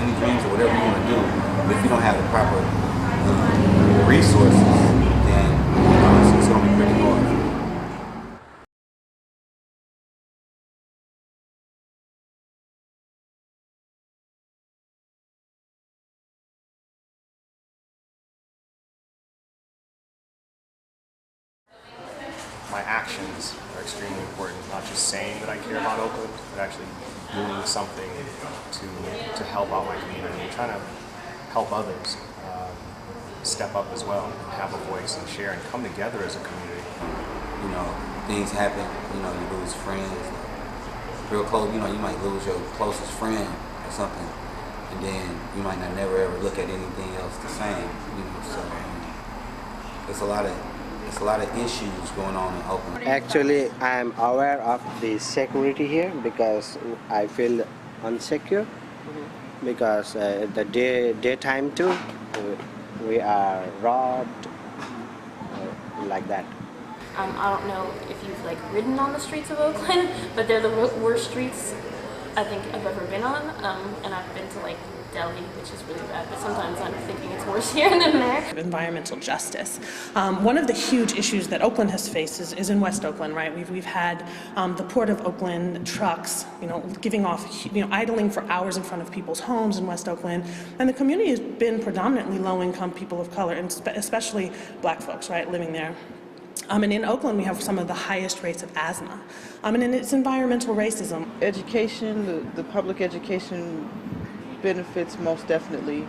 any dreams or whatever you want to do, but if you don't have the proper resources, then it's going to be pretty hard. My actions are extremely important, not just saying that I care about Oakland, but actually doing something to help out my community and trying to help others step up as well, and have a voice and share and come together as a community. You know, things happen, you know, you lose friends, real close, you know, you might lose your closest friend or something, and then you might not never ever look at anything else the same, you know, so it's a lot of issues going on in Oakland. Actually, I am aware of the security here because I feel unsecure. Because the daytime too, we are robbed like that. I don't know if you've ridden on the streets of Oakland, but they're the worst streets I think I've ever been on. And I've been to Delhi, which is really bad, but sometimes I'm thinking it's worse here than there. Environmental justice. One of the huge issues that Oakland has faced is in West Oakland, right? We've had the Port of Oakland trucks, giving off, idling for hours in front of people's homes in West Oakland, and the community has been predominantly low-income people of color, and especially black folks, right, living there. And in Oakland, we have some of the highest rates of asthma. And it's environmental racism. Education, the public education benefits most definitely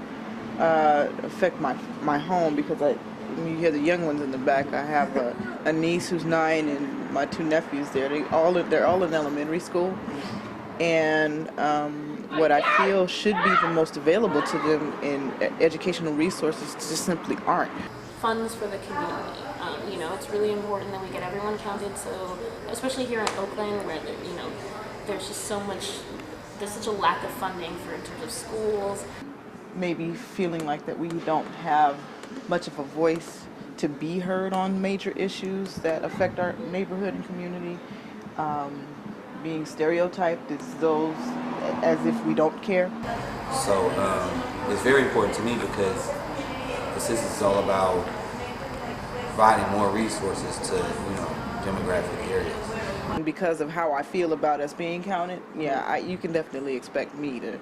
affect my home, because when you hear the young ones in the back, I have a niece who's 9 and my 2 nephews there. They're all in elementary school, and what I feel should be the most available to them in educational resources just simply aren't. Funds for the community. It's really important that we get everyone counted. So, especially here in Oakland, where there's just there's such a lack of funding in terms of schools. Maybe feeling like that we don't have much of a voice to be heard on major issues that affect our neighborhood and community. Being stereotyped as if we don't care. So it's very important to me because this is all about providing more resources to demographic areas. And because of how I feel about us being counted, you can definitely expect me to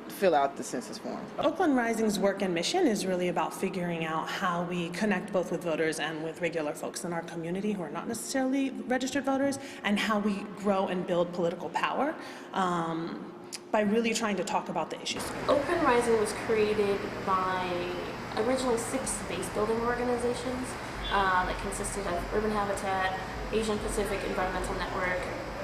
fill out the census form. Oakland Rising's work and mission is really about figuring out how we connect both with voters and with regular folks in our community who are not necessarily registered voters, and how we grow and build political power by really trying to talk about the issues. Oakland Rising was created by originally 6 base building organizations that consisted of Urban Habitat, Asian Pacific Environmental Network,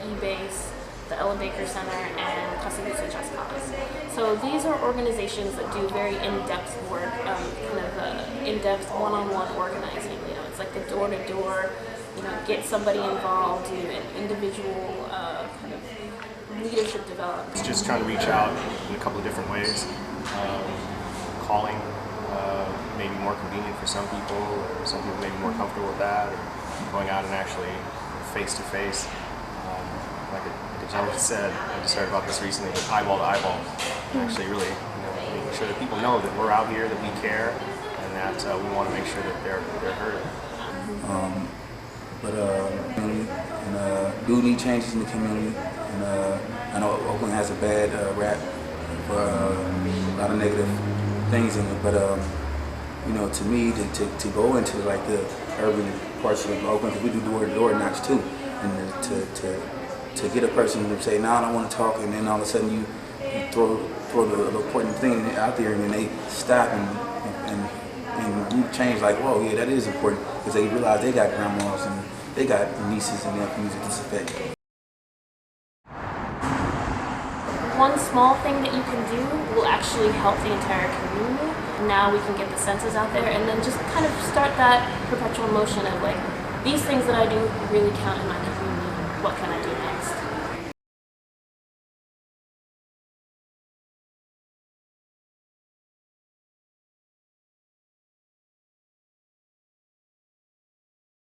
eBase, the Ella Baker Center, and Casa Luce Just Cause. So these are organizations that do very in-depth work, in-depth one-on-one organizing. It's like the door-to-door, get somebody involved, do an individual leadership development. It's just trying to reach out in a couple of different ways. Calling maybe more convenient for some people, or some people may be more comfortable with that, or going out and actually face-to-face. Like the gentleman said, I just heard about this recently, but eyeball to eyeball. Actually really making sure that people know that we're out here, that we care, and that we want to make sure that they're heard. Do need changes in the community, and I know Oakland has a bad rap for a lot of negative things in it, but to me, to go into the urban parts of Oakland, because we do door-to-door knocks too, and to get a person to say, "No, I don't want to talk," and then all of a sudden you throw the important thing out there, and then they stop and you change whoa, yeah, that is important, because they realize they got grandmas and they got nieces and nephews that this affect. One small thing that you can do will actually help the entire community. Now we can get the census out there, and then just kind of start that perpetual motion of these things that I do really count in my community. What can I do next?